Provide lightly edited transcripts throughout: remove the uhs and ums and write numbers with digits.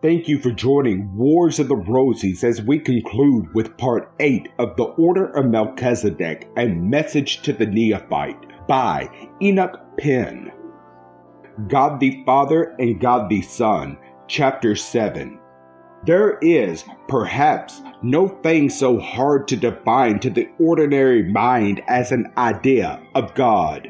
Thank you for joining Wars of the Rosies as we conclude with part 8 of the Order of Melchisedek, A Message to the Neophyte by Enoch Penn. God the Father and God the Son, Chapter 7. There is, perhaps, no thing so hard to define to the ordinary mind as an idea of God.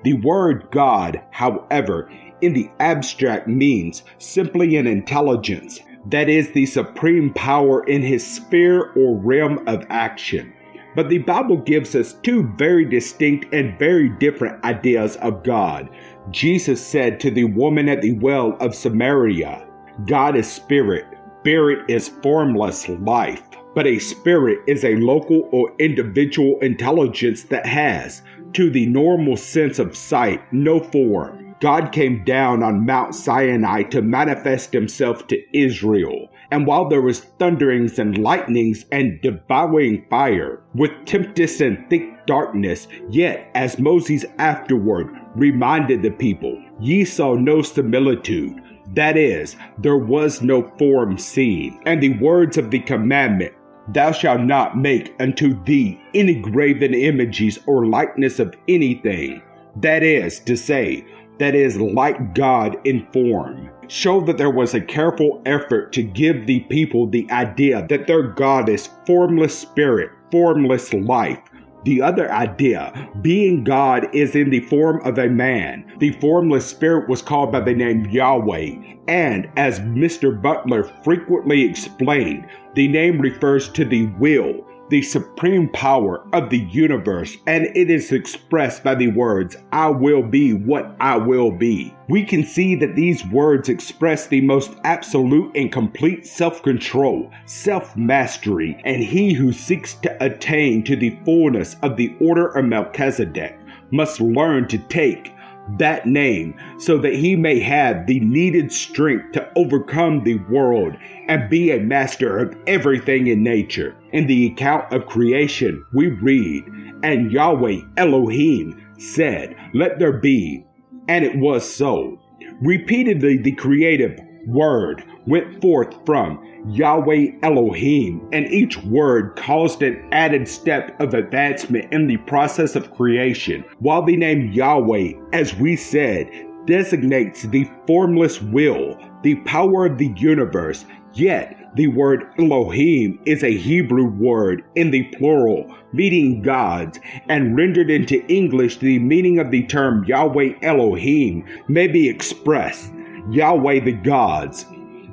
The word God, however, in the abstract means simply an intelligence, that is the supreme power in his sphere or realm of action. But the Bible gives us two very distinct and very different ideas of God. Jesus said to the woman at the well of Samaria, God is spirit. Spirit is formless life. But a spirit is a local or individual intelligence that has, to the normal sense of sight, no form. God came down on Mount Sinai to manifest himself to Israel. And while there was thunderings and lightnings and devouring fire, with tempest and thick darkness, yet, as Moses afterward reminded the people, ye saw no similitude. That is, there was no form seen. And the words of the commandment, thou shalt not make unto thee any graven images or likeness of anything. That is to say, that is like God in form. Show that there was a careful effort to give the people the idea that their God is formless spirit, formless life. The other idea, being God, is in the form of a man. The formless spirit was called by the name Yahweh, and as Mr. Butler frequently explained, the name refers to the will, the supreme power of the universe, and it is expressed by the words, I will be what I will be. We can see that these words express the most absolute and complete self-control, self-mastery, and he who seeks to attain to the fullness of the order of Melchisedek must learn to take that name so that he may have the needed strength to overcome the world and be a master of everything in nature. In the account of creation, we read, and Yahweh Elohim said, let there be, and it was so. Repeatedly, the creative word went forth from Yahweh Elohim, and each word caused an added step of advancement in the process of creation. While the name Yahweh, as we said, designates the formless will, the power of the universe, yet the word Elohim is a Hebrew word in the plural, meaning gods, and rendered into English the meaning of the term Yahweh Elohim may be expressed, Yahweh the gods.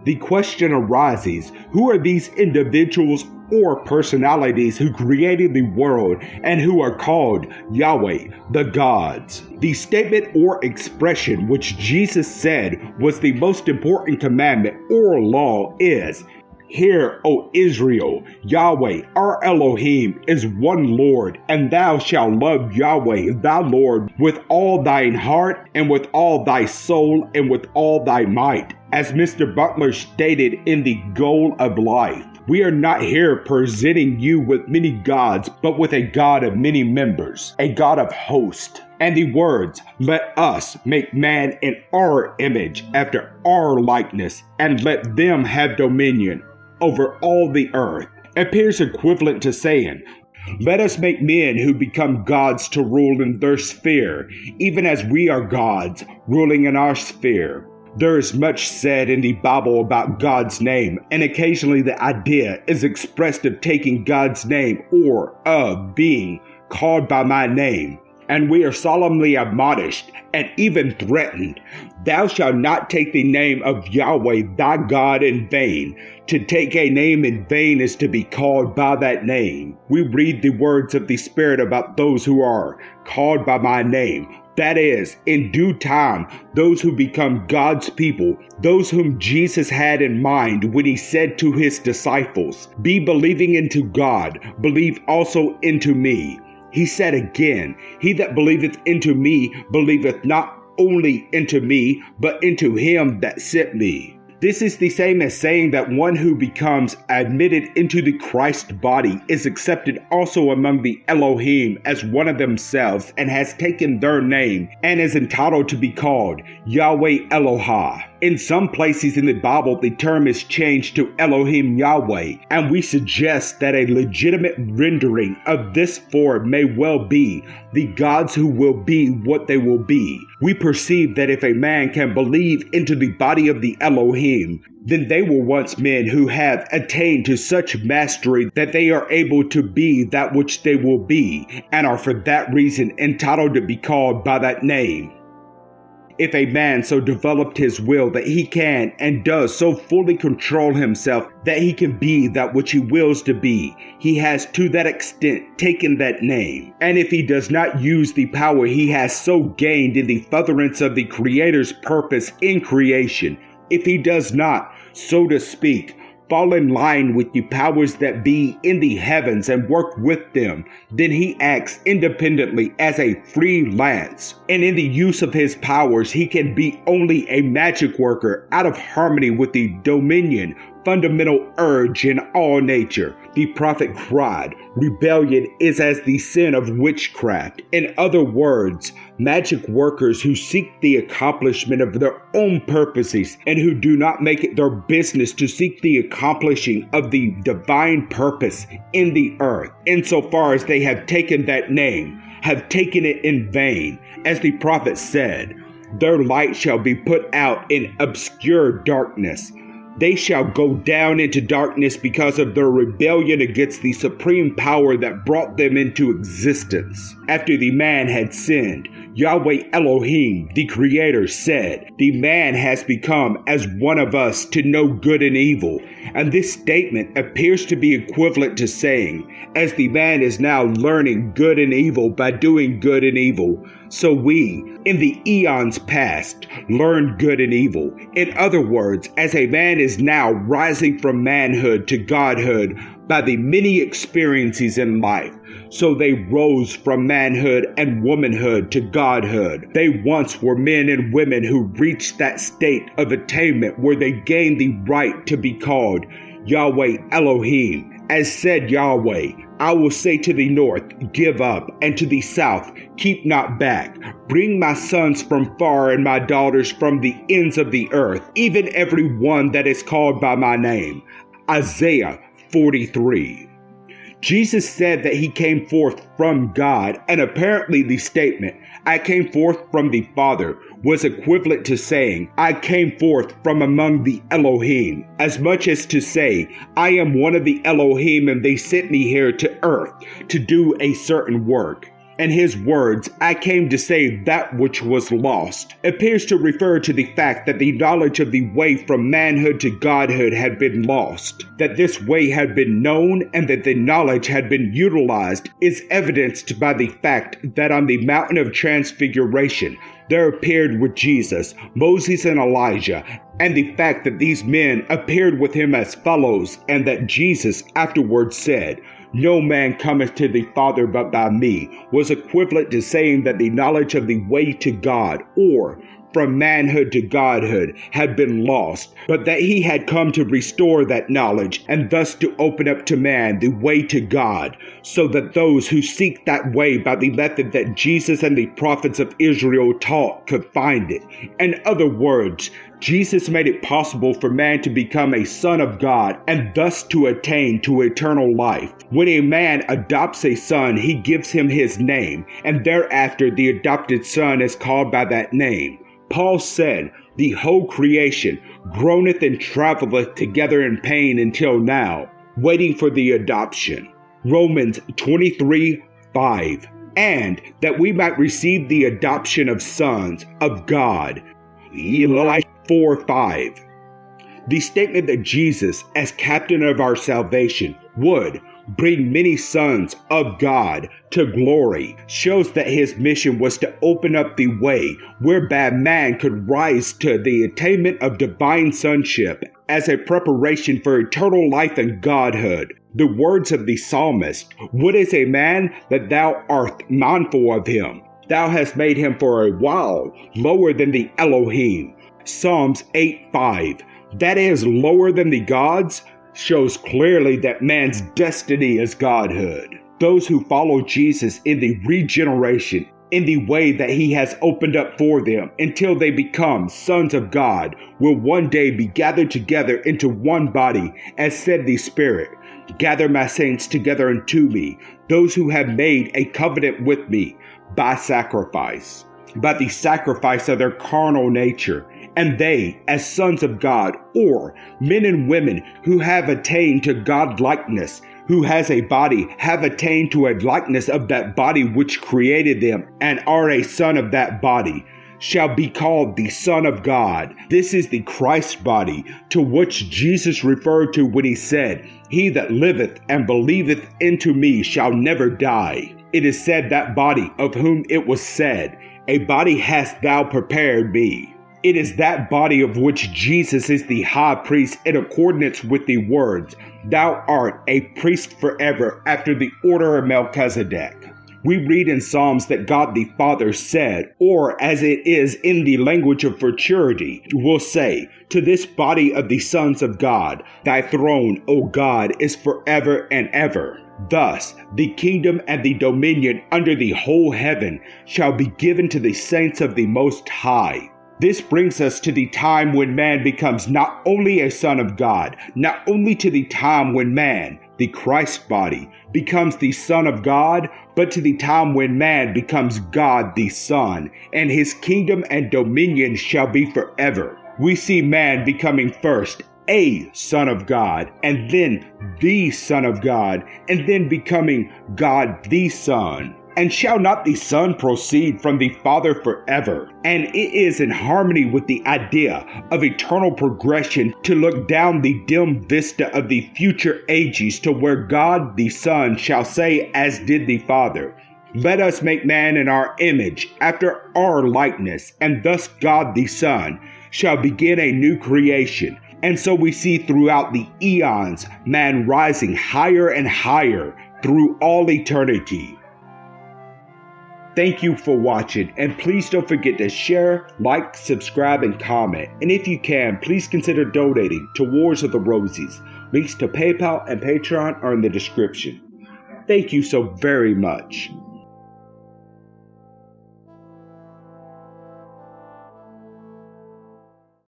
The question arises, who are these individuals or personalities who created the world and who are called Yahweh, the gods? The statement or expression which Jesus said was the most important commandment or law is, Hear, O Israel, Yahweh, our Elohim, is one Lord, and thou shalt love Yahweh, thy Lord, with all thine heart, and with all thy soul, and with all thy might. As Mr. Butler stated in The Goal of Life, we are not here presenting you with many gods, but with a God of many members, a God of hosts. And the words, let us make man in our image, after our likeness, and let them have dominion over all the earth, appears equivalent to saying, let us make men who become gods to rule in their sphere, even as we are gods ruling in our sphere. There is much said in the Bible about God's name, and occasionally the idea is expressed of taking God's name or of being called by my name. And we are solemnly admonished and even threatened, thou shalt not take the name of Yahweh thy God in vain. To take a name in vain is to be called by that name. We read the words of the Spirit about those who are called by my name. That is, in due time, those who become God's people, those whom Jesus had in mind when he said to his disciples, be believing into God, believe also into me. He said again, he that believeth into me, believeth not only into me, but into him that sent me. This is the same as saying that one who becomes admitted into the Christ body is accepted also among the Elohim as one of themselves and has taken their name and is entitled to be called Yahweh Elohah. In some places in the Bible, the term is changed to Elohim Yahweh, and we suggest that a legitimate rendering of this form may well be the gods who will be what they will be. We perceive that if a man can believe into the body of the Elohim, then they were once men who have attained to such mastery that they are able to be that which they will be, and are for that reason entitled to be called by that name. If a man so developed his will that he can and does so fully control himself that he can be that which he wills to be, he has to that extent taken that name. And if he does not use the power he has so gained in the furtherance of the Creator's purpose in creation, if he does not, so to speak, fall in line with the powers that be in the heavens and work with them, then he acts independently as a freelance. And in the use of his powers, he can be only a magic worker out of harmony with the dominion, fundamental urge in all nature. The prophet cried, "Rebellion is as the sin of witchcraft." In other words, magic workers who seek the accomplishment of their own purposes and who do not make it their business to seek the accomplishing of the divine purpose in the earth, insofar as they have taken that name, have taken it in vain. As the prophet said, "Their light shall be put out in obscure darkness." They shall go down into darkness because of their rebellion against the supreme power that brought them into existence. After the man had sinned, Yahweh Elohim, the Creator, said, "The man has become as one of us to know good and evil." And this statement appears to be equivalent to saying, as the man is now learning good and evil by doing good and evil, so we, in the eons past, learned good and evil. In other words, as a man is now rising from manhood to godhood by the many experiences in life, so they rose from manhood and womanhood to godhood. They once were men and women who reached that state of attainment where they gained the right to be called Yahweh Elohim. As said Yahweh, "I will say to the north, give up, and to the south, keep not back. Bring my sons from far and my daughters from the ends of the earth, even every one that is called by my name." Isaiah 43. Jesus said that he came forth from God, and apparently the statement, "I came forth from the Father," was equivalent to saying, "I came forth from among the Elohim," as much as to say, "I am one of the Elohim and they sent me here to earth to do a certain work." And his words, "I came to save that which was lost," appears to refer to the fact that the knowledge of the way from manhood to godhood had been lost. That this way had been known and that the knowledge had been utilized is evidenced by the fact that on the mountain of transfiguration, there appeared with Jesus, Moses and Elijah, and the fact that these men appeared with him as fellows, and that Jesus afterwards said, "No man cometh to the Father but by me," was equivalent to saying that the knowledge of the way to God, or from manhood to godhood, had been lost, but that he had come to restore that knowledge and thus to open up to man the way to God, so that those who seek that way by the method that Jesus and the prophets of Israel taught could find it. In other words, Jesus made it possible for man to become a son of God and thus to attain to eternal life. When a man adopts a son, he gives him his name, and thereafter the adopted son is called by that name. Paul said, "The whole creation groaneth and travaileth together in pain until now, waiting for the adoption." Romans 23:5. And that we might receive the adoption of sons of God. Eli 4:5. The statement that Jesus, as captain of our salvation, would bring many sons of God to glory shows that his mission was to open up the way whereby man could rise to the attainment of divine sonship as a preparation for eternal life and godhood. The words of the psalmist, "What is a man that thou art mindful of him? Thou hast made him for a while lower than the Elohim." Psalms 8:5. that is lower than the gods, shows clearly that man's destiny is godhood. Those who follow Jesus in the regeneration, in the way that he has opened up for them until they become sons of God, will one day be gathered together into one body, as said the Spirit. Gather my saints together unto me, those who have made a covenant with me by sacrifice, by the sacrifice of their carnal nature. And they, as sons of God, or men and women who have attained to God-likeness, who has a body, have attained to a likeness of that body which created them, and are a son of that body, shall be called the Son of God. This is the Christ body, to which Jesus referred to when he said, "He that liveth and believeth into me shall never die." It is said that body of whom it was said, "A body hast thou prepared me." It is that body of which Jesus is the high priest in accordance with the words, "Thou art a priest forever after the order of Melchisedek." We read in Psalms that God the Father said, or as it is in the language of futurity, will say, to this body of the sons of God, "Thy throne, O God, is forever and ever." Thus, the kingdom and the dominion under the whole heaven shall be given to the saints of the Most High. This brings us to the time when man becomes not only a son of God, not only to the time when man, the Christ body, becomes the Son of God, but to the time when man becomes God the Son, and his kingdom and dominion shall be forever. We see man becoming first a son of God, and then the Son of God, and then becoming God the Son. And shall not the Son proceed from the Father forever? And it is in harmony with the idea of eternal progression to look down the dim vista of the future ages to where God the Son shall say, as did the Father, "Let us make man in our image, after our likeness," and thus God the Son shall begin a new creation. And so we see throughout the eons, man rising higher and higher through all eternity. Thank you for watching, and please don't forget to share, like, subscribe, and comment. And if you can, please consider donating to Wars of the Rosies. Links to PayPal and Patreon are in the description. Thank you so very much.